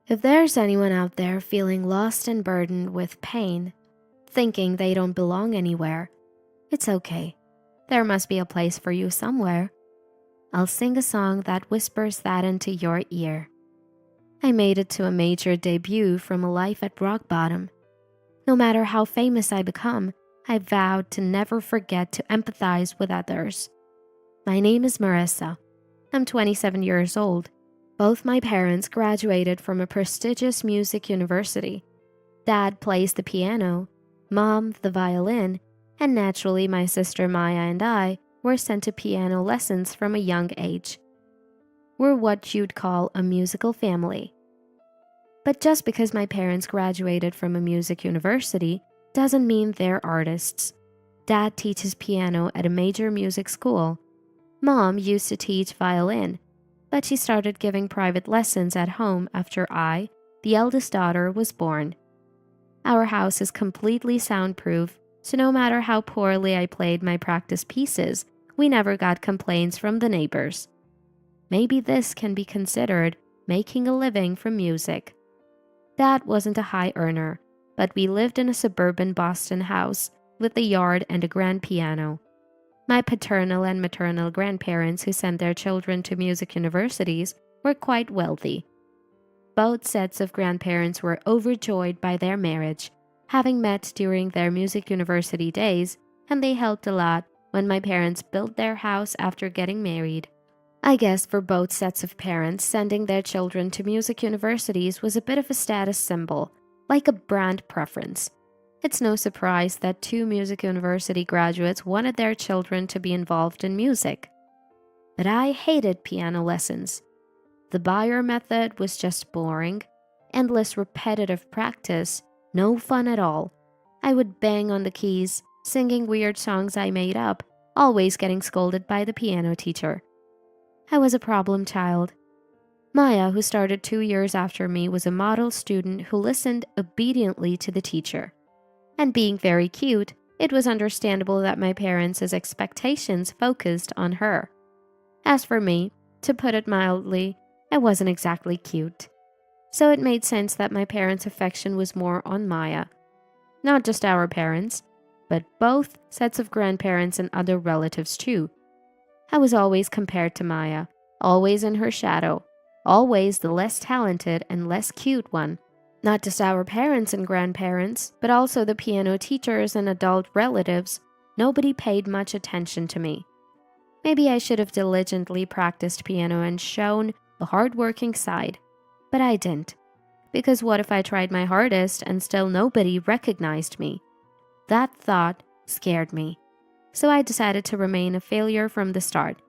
If there's anyone out there feeling lost and burdened with pain, thinking they don't belong anywhere, it's okay. There must be a place for you somewhere. I'll sing a song that whispers that into your ear. I made it to a major debut from a life at rock bottom. No matter how famous I become, I vowed to never forget to empathize with others. My name is Marissa. I'm 27 years old. Both my parents graduated from a prestigious music university. Dad plays the piano, Mom the violin, and naturally my sister Maya and I were sent to piano lessons from a young age. We're what you'd call a musical family. But just because my parents graduated from a music university doesn't mean they're artists. Dad teaches piano at a major music school. Mom used to teach violin, but she started giving private lessons at home after I, the eldest daughter, was born. Our house is completely soundproof, so no matter how poorly I played my practice pieces, we never got complaints from the neighbors. Maybe this can be considered making a living from music. Dad wasn't a high earner, but we lived in a suburban Boston house with a yard and a grand piano. My paternal and maternal grandparents who sent their children to music universities were quite wealthy. Both sets of grandparents were overjoyed by their marriage, having met during their music university days, and they helped a lot when my parents built their house after getting married. I guess for both sets of parents, sending their children to music universities was a bit of a status symbol, like a brand preference. It's no surprise that 2 music university graduates wanted their children to be involved in music. But I hated piano lessons. The Bayer method was just boring, endless repetitive practice, no fun at all. I would bang on the keys, singing weird songs I made up, always getting scolded by the piano teacher. I was a problem child. Maya, who started 2 years after me, was a model student who listened obediently to the teacher. And being very cute, it was understandable that my parents' expectations focused on her. As for me, to put it mildly, I wasn't exactly cute. So it made sense that my parents' affection was more on Maya. Not just our parents, but both sets of grandparents and other relatives too. I was always compared to Maya, always in her shadow, always the less talented and less cute one. Not just our parents and grandparents, but also the piano teachers and adult relatives. Nobody paid much attention to me. Maybe I should have diligently practiced piano and shown the hardworking side, but I didn't. Because what if I tried my hardest and still nobody recognized me? That thought scared me. So I decided to remain a failure from the start.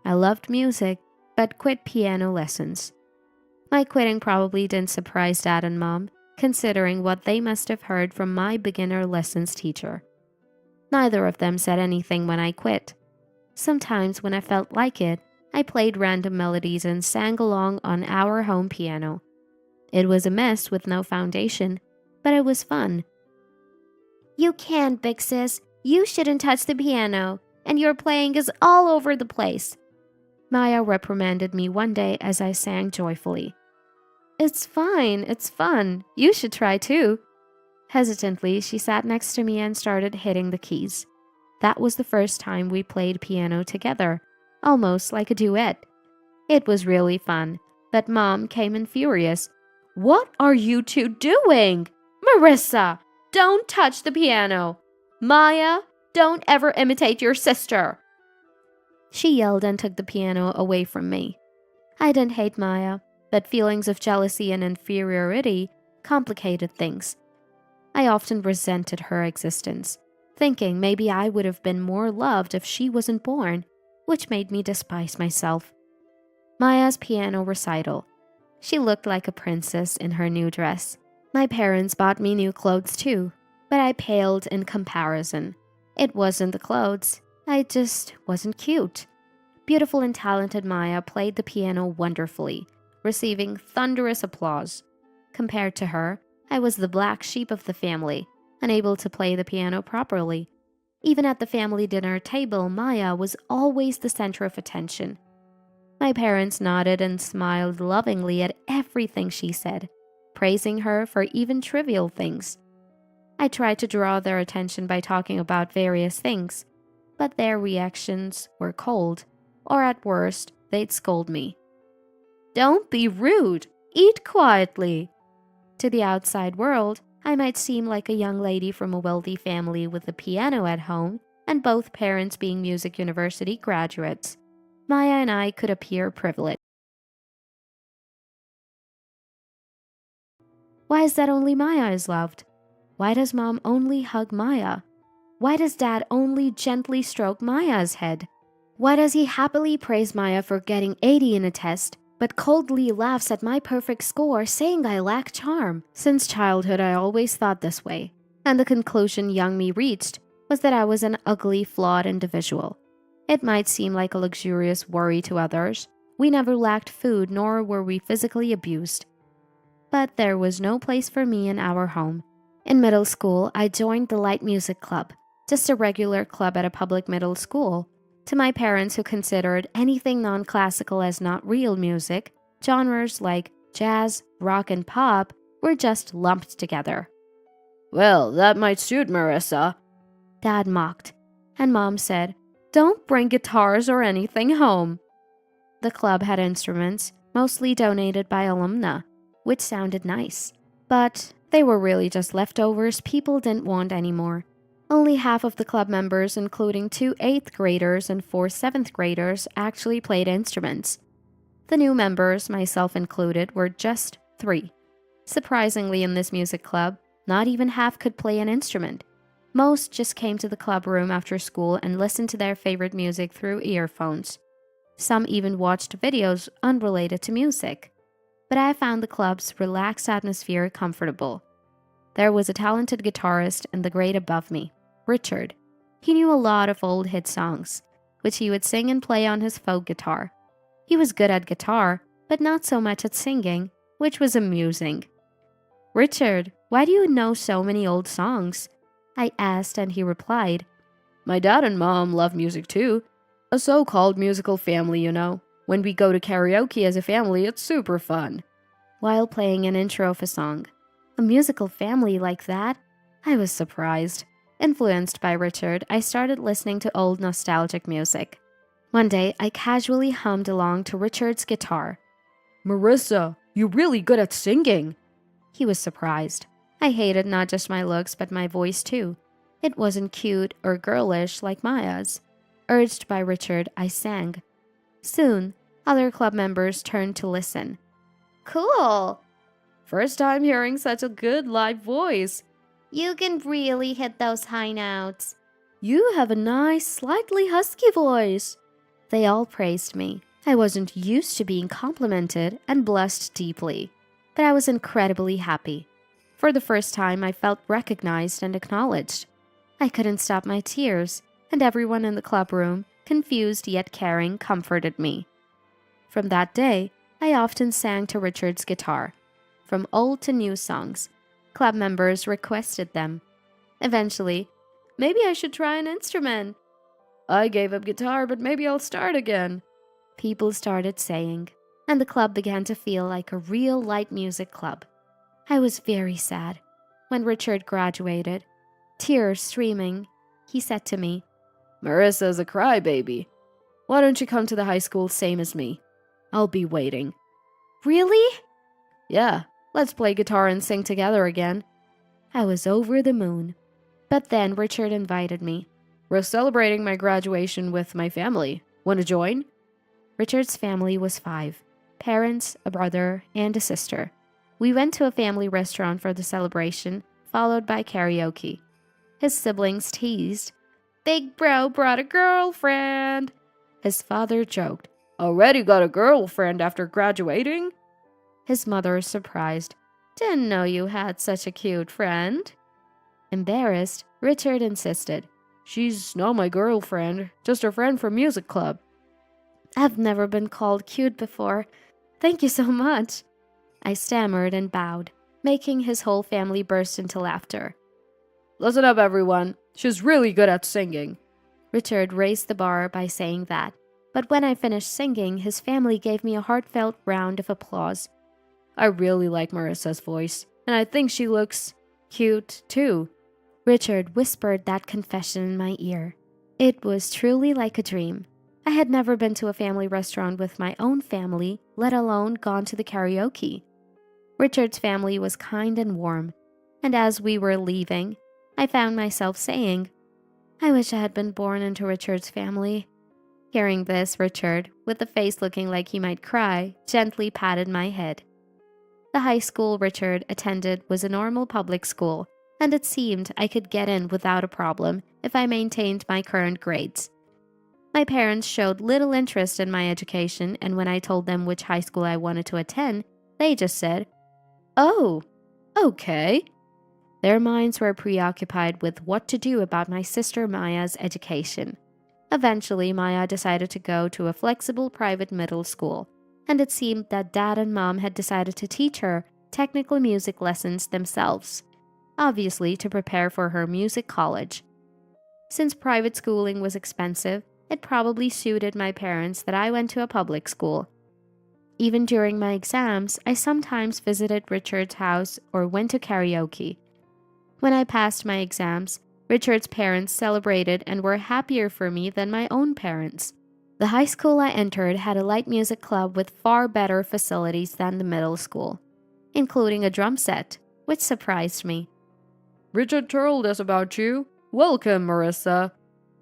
I loved music, but quit piano lessons. My quitting probably didn't surprise Dad and Mom, considering what they must have heard from my beginner lessons teacher. Neither of them said anything when I quit. Sometimes when I felt like it, I played random melodies and sang along on our home piano. It was a mess with no foundation, but it was fun. "You can't, big sis. You shouldn't touch the piano, and your playing is all over the place," Maya reprimanded me one day as I sang joyfully. "It's fine, it's fun. You should try too." Hesitantly, she sat next to me and started hitting the keys. That was the first time we played piano together, almost like a duet. It was really fun, but Mom came in furious. "What are you two doing? Marissa, don't touch the piano. Maya, don't ever imitate your sister." She yelled and took the piano away from me. I didn't hate Maya, but feelings of jealousy and inferiority complicated things. I often resented her existence, thinking maybe I would have been more loved if she wasn't born, which made me despise myself. Maya's piano recital. She looked like a princess in her new dress. My parents bought me new clothes too, but I paled in comparison. It wasn't the clothes, I just wasn't cute. Beautiful and talented Maya played the piano wonderfully, receiving thunderous applause. Compared to her, I was the black sheep of the family, unable to play the piano properly. Even at the family dinner table, Maya was always the center of attention. My parents nodded and smiled lovingly at everything she said. praising her for even trivial things. I tried to draw their attention by talking about various things, but their reactions were cold, or at worst, they'd scold me. "Don't be rude! Eat quietly!" To the outside world, I might seem like a young lady from a wealthy family with a piano at home and both parents being music university graduates. Maya and I could appear privileged. Why is that only Maya is loved? Why does mom only hug Maya? Why does dad only gently stroke Maya's head? Why does he happily praise Maya for getting 80 in a test, but coldly laughs at my perfect score, saying I lack charm? Since childhood, I always thought this way, and the conclusion young me reached was that I was an ugly, flawed individual. It might seem like a luxurious worry to others. We never lacked food, nor were we physically abused. But there was no place for me in our home. In middle school, I joined the light music club, just a regular club at a public middle school. To my parents, who considered anything non-classical as not real music, genres like jazz, rock, and pop were just lumped together. "Well, that might suit Marissa," Dad mocked, and Mom said, "Don't bring guitars or anything home." The club had instruments, mostly donated by alumna, which sounded nice, but they were really just leftovers people didn't want anymore. Only half of the club members, including 2 8th graders and 4 7th graders, actually played instruments. The new members, myself included, were just 3. Surprisingly, in this music club, not even half could play an instrument. Most just came to the club room after school and listened to their favorite music through earphones. Some even watched videos unrelated to music. But I found the club's relaxed atmosphere comfortable. There was a talented guitarist in the grade above me, Richard. He knew a lot of old hit songs, which he would sing and play on his folk guitar. He was good at guitar, but not so much at singing, which was amusing. "Richard, why do you know so many old songs?" I asked, and he replied, "My dad and mom love music too. A so-called musical family, you know. When we go to karaoke as a family, it's super fun." While playing an intro of a song. A musical family like that? I was surprised. Influenced by Richard, I started listening to old nostalgic music. One day, I casually hummed along to Richard's guitar. "Marissa, you're really good at singing." He was surprised. I hated not just my looks, but my voice too. It wasn't cute or girlish like Maya's. Urged by Richard, I sang. Soon, other club members turned to listen. "Cool! First time hearing such a good live voice. You can really hit those high notes. You have a nice, slightly husky voice." They all praised me. I wasn't used to being complimented and blushed deeply, but I was incredibly happy. For the first time, I felt recognized and acknowledged. I couldn't stop my tears, and everyone in the club room, confused yet caring, comforted me. From that day, I often sang to Richard's guitar. From old to new songs, club members requested them. Eventually, maybe I should try an instrument. I gave up guitar, but maybe I'll start again, people started saying, and the club began to feel like a real light music club. I was very sad. When Richard graduated, tears streaming, he said to me, "Marissa's a crybaby. Why don't you come to the high school same as me? I'll be waiting." "Really?" "Yeah, let's play guitar and sing together again." I was over the moon. But then Richard invited me. "We're celebrating my graduation with my family. Want to join?" Richard's family was 5. Parents, a brother, and a sister. We went to a family restaurant for the celebration, followed by karaoke. His siblings teased, "Big bro brought a girlfriend." His father joked, "Already got a girlfriend after graduating?" His mother surprised, "Didn't know you had such a cute friend." Embarrassed, Richard insisted, "She's not my girlfriend, just a friend from music club." "I've never been called cute before. Thank you so much." I stammered and bowed, making his whole family burst into laughter. "Listen up, everyone. She's really good at singing." Richard raised the bar by saying that, but when I finished singing, his family gave me a heartfelt round of applause. I really like Marissa's voice, and I think she looks cute too. Richard whispered that confession in my ear. It was truly like a dream. I had never been to a family restaurant with my own family, let alone gone to the karaoke. Richard's family was kind and warm, and as we were leaving, I found myself saying, I wish I had been born into Richard's family. Hearing this, Richard, with a face looking like he might cry, gently patted my head. The high school Richard attended was a normal public school, and it seemed I could get in without a problem if I maintained my current grades. My parents showed little interest in my education, and when I told them which high school I wanted to attend, they just said, "Oh, okay." Their minds were preoccupied with what to do about my sister Maya's education. Eventually, Maya decided to go to a flexible private middle school, and it seemed that Dad and Mom had decided to teach her technical music lessons themselves, obviously to prepare for her music college. Since private schooling was expensive, it probably suited my parents that I went to a public school. Even during my exams, I sometimes visited Richard's house or went to karaoke. When I passed my exams, Richard's parents celebrated and were happier for me than my own parents. The high school I entered had a light music club with far better facilities than the middle school, including a drum set, which surprised me. Richard told us about you. Welcome, Marissa,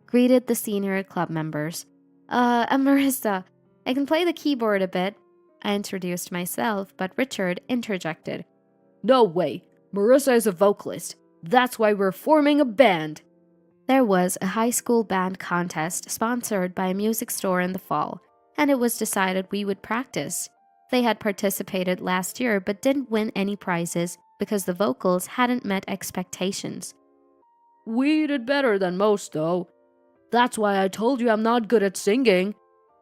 greeted the senior club members. I'm Marissa. I can play the keyboard a bit. I introduced myself, but Richard interjected. No way. Marissa is a vocalist. That's why we're forming a band. There was a high school band contest sponsored by a music store in the fall, and it was decided we would practice. They had participated last year but didn't win any prizes because the vocals hadn't met expectations. We did better than most, though. That's why I told you I'm not good at singing.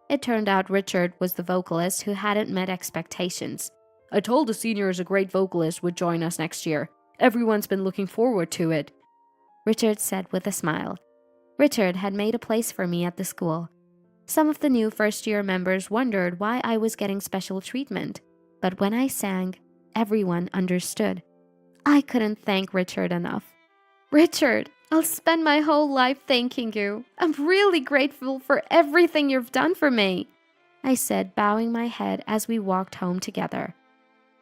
It turned out Richard was the vocalist who hadn't met expectations. I told the seniors a great vocalist would join us next year. Everyone's been looking forward to it, Richard said with a smile. Richard had made a place for me at the school. Some of the new first-year members wondered why I was getting special treatment, but when I sang, everyone understood. I couldn't thank Richard enough. Richard, I'll spend my whole life thanking you. I'm really grateful for everything you've done for me, I said, bowing my head as we walked home together.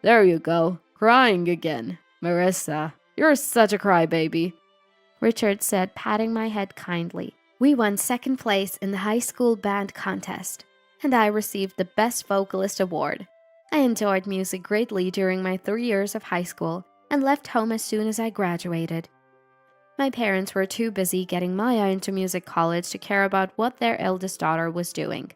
There you go, crying again. Marissa, you're such a crybaby, Richard said, patting my head kindly. We won second place in the high school band contest, and I received the Best Vocalist award. I enjoyed music greatly during my 3 years of high school and left home as soon as I graduated. My parents were too busy getting Maya into music college to care about what their eldest daughter was doing.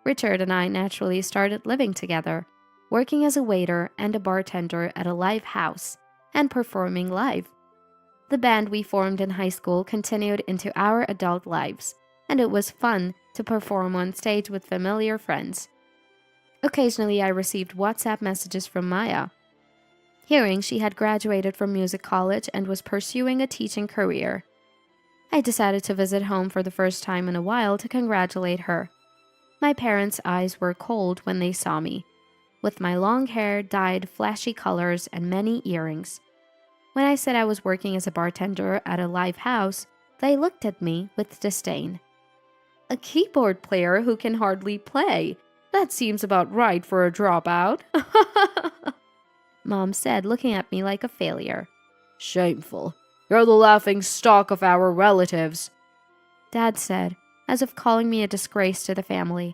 Richard and I naturally started living together, working as a waiter and a bartender at a live house, and performing live. The band we formed in high school continued into our adult lives, and it was fun to perform on stage with familiar friends. Occasionally, I received WhatsApp messages from Maya. Hearing she had graduated from music college and was pursuing a teaching career, I decided to visit home for the first time in a while to congratulate her. My parents' eyes were cold when they saw me, with my long hair dyed flashy colors and many earrings. When I said I was working as a bartender at a live house, they looked at me with disdain. A keyboard player who can hardly play? That seems about right for a dropout. Mom said, looking at me like a failure. Shameful. You're the laughing stock of our relatives, Dad said, as if calling me a disgrace to the family.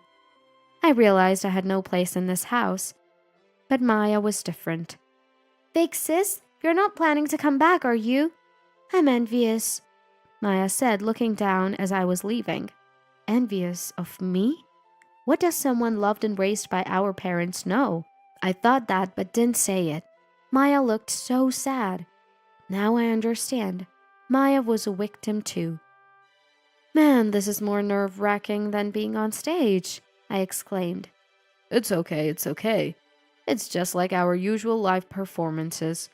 I realized I had no place in this house, but Maya was different. Big sis, you're not planning to come back, are you? I'm envious, Maya said, looking down as I was leaving. Envious of me? What does someone loved and raised by our parents know? I thought that but didn't say it. Maya looked so sad. Now I understand. Maya was a victim too. Man, this is more nerve-wracking than being on stage, I exclaimed. It's okay. It's just like our usual live performances,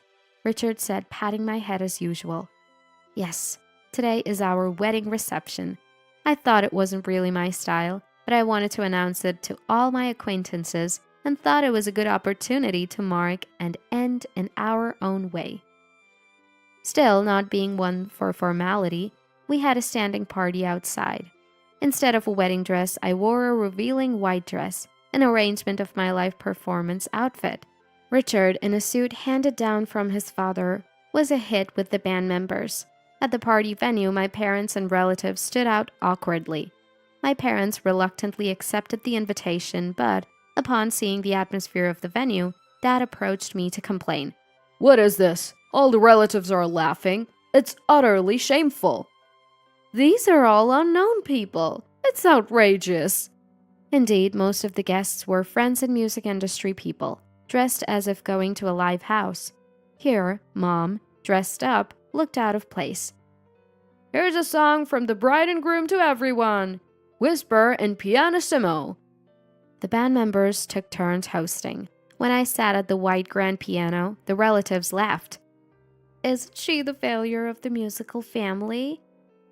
Richard said, patting my head as usual. Yes, today is our wedding reception. I thought it wasn't really my style, but I wanted to announce it to all my acquaintances and thought it was a good opportunity to mark and end in our own way. Still, not being one for formality, we had a standing party outside. Instead of a wedding dress, I wore a revealing white dress, an arrangement of my live performance outfit. Richard, in a suit handed down from his father, was a hit with the band members. At the party venue, my parents and relatives stood out awkwardly. My parents reluctantly accepted the invitation, but upon seeing the atmosphere of the venue, Dad approached me to complain. "What is this? All the relatives are laughing. It's utterly shameful." "These are all unknown people. It's outrageous." Indeed, most of the guests were friends and music industry people, dressed as if going to a live house. Here, Mom, dressed up, looked out of place. "Here's a song from the bride and groom to everyone. Whisper and pianissimo." The band members took turns hosting. When I sat at the white grand piano, the relatives laughed. "Isn't she the failure of the musical family?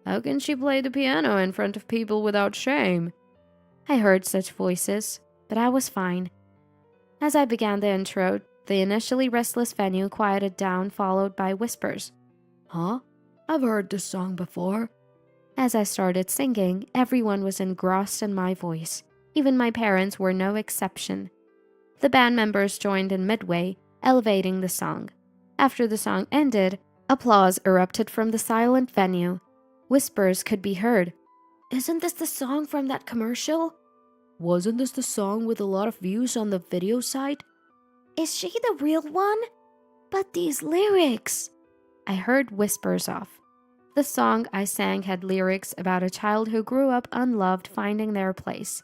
How can she play the piano in front of people without shame?" I heard such voices, but I was fine. As I began the intro, the initially restless venue quieted down, followed by whispers. "Huh? I've heard this song before." As I started singing, everyone was engrossed in my voice. Even my parents were no exception. The band members joined in midway, elevating the song. After the song ended, applause erupted from the silent venue. Whispers could be heard. "Isn't this the song from that commercial?" "Wasn't this the song with a lot of views on the video site?" "Is she the real one? But these lyrics!" I heard whispers off. The song I sang had lyrics about a child who grew up unloved finding their place.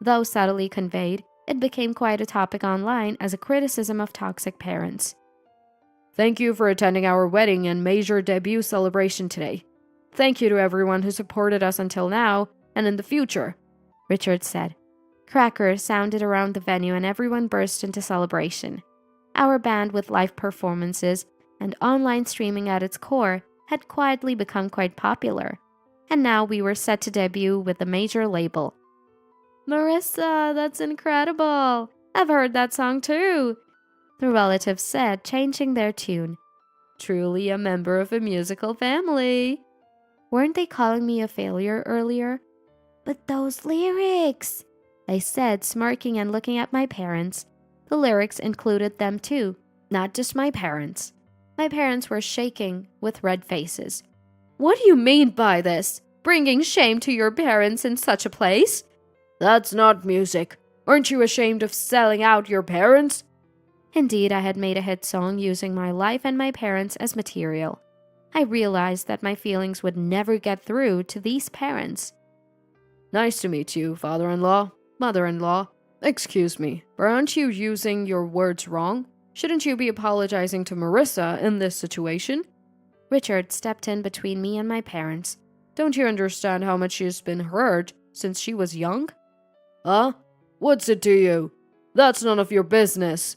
Though subtly conveyed, it became quite a topic online as a criticism of toxic parents. "Thank you for attending our wedding and major debut celebration today. Thank you to everyone who supported us until now and in the future," Richard said. Crackers sounded around the venue and everyone burst into celebration. Our band, with live performances and online streaming at its core, had quietly become quite popular. And now we were set to debut with a major label. "Marissa, that's incredible. I've heard that song too," the relatives said, changing their tune. "Truly a member of a musical family." "Weren't they calling me a failure earlier?" "But those lyrics," I said, smirking and looking at my parents. The lyrics included them too, not just my parents. My parents were shaking with red faces. "What do you mean by this? Bringing shame to your parents in such a place? That's not music. Aren't you ashamed of selling out your parents?" Indeed, I had made a hit song using my life and my parents as material. I realized that my feelings would never get through to these parents. "Nice to meet you, father-in-law, mother-in-law. Excuse me, but aren't you using your words wrong? Shouldn't you be apologizing to Marissa in this situation?" Richard stepped in between me and my parents. "Don't you understand how much she has been hurt since she was young?" "Huh? What's it to you? That's none of your business."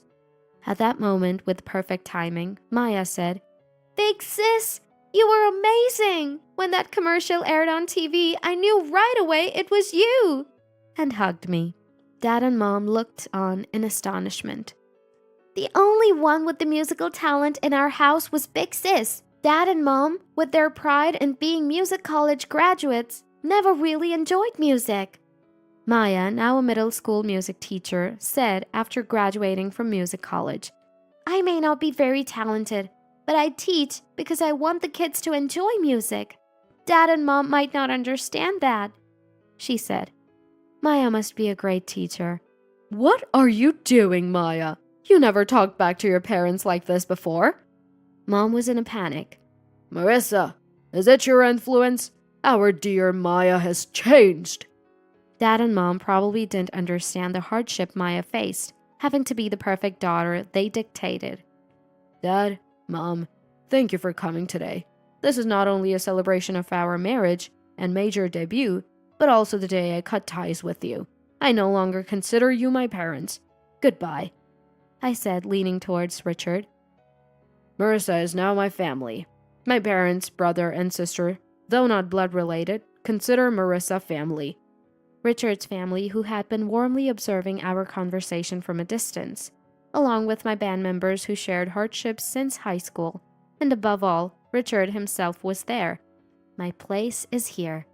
At that moment, with perfect timing, Maya said, "Big sis, you were amazing! When that commercial aired on TV, I knew right away it was you!" and hugged me. Dad and Mom looked on in astonishment. "The only one with the musical talent in our house was Big Sis. Dad and Mom, with their pride in being music college graduates, never really enjoyed music." Maya, now a middle school music teacher, said after graduating from music college, "I may not be very talented, but I teach because I want the kids to enjoy music. Dad and Mom might not understand that," she said. Maya must be a great teacher. "What are you doing, Maya? You never talked back to your parents like this before." Mom was in a panic. "Marissa, is it your influence? Our dear Maya has changed." Dad and Mom probably didn't understand the hardship Maya faced, having to be the perfect daughter they dictated. "Dad, Mom, thank you for coming today. This is not only a celebration of our marriage and major debut, but also the day I cut ties with you. I no longer consider you my parents. Goodbye," I said, leaning towards Richard. "Marissa is now my family. My parents, brother, and sister, though not blood related, consider Marissa family." Richard's family, who had been warmly observing our conversation from a distance, along with my band members who shared hardships since high school, and above all, Richard himself was there. My place is here.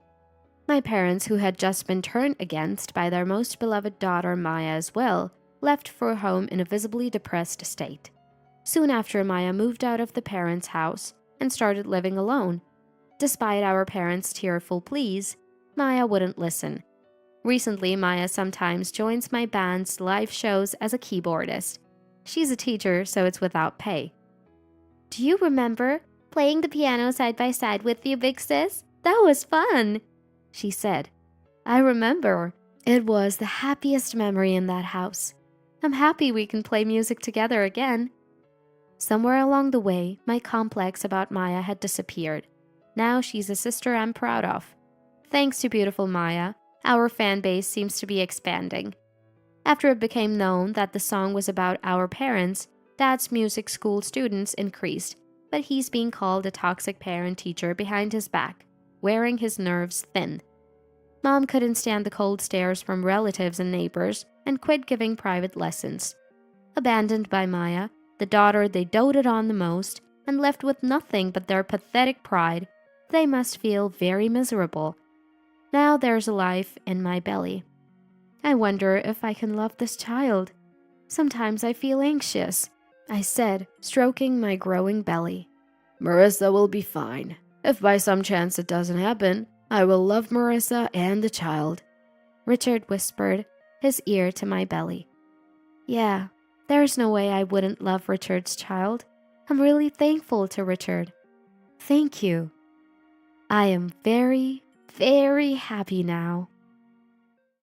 My parents, who had just been turned against by their most beloved daughter Maya as well, left for home in a visibly depressed state. Soon after, Maya moved out of the parents' house and started living alone. Despite our parents' tearful pleas, Maya wouldn't listen. Recently, Maya sometimes joins my band's live shows as a keyboardist. She's a teacher, so it's without pay. Do you remember playing the piano side by side with you, big sis? That was fun, she said. I remember. It was the happiest memory in that house. I'm happy we can play music together again. Somewhere along the way, my complex about Maya had disappeared. Now she's a sister I'm proud of. Thanks to beautiful Maya, our fan base seems to be expanding. After it became known that the song was about our parents, Dad's music school students increased, but he's being called a toxic parent teacher behind his back, wearing his nerves thin. Mom couldn't stand the cold stares from relatives and neighbors and quit giving private lessons. Abandoned by Maya, the daughter they doted on the most, and left with nothing but their pathetic pride, they must feel very miserable. Now there's a life in my belly. I wonder if I can love this child. Sometimes I feel anxious, I said, stroking my growing belly. Marissa will be fine. If by some chance it doesn't happen, I will love Marissa and the child, Richard whispered, his ear to my belly. Yeah, there's no way I wouldn't love Richard's child. I'm really thankful to Richard. Thank you. I am very, very happy now.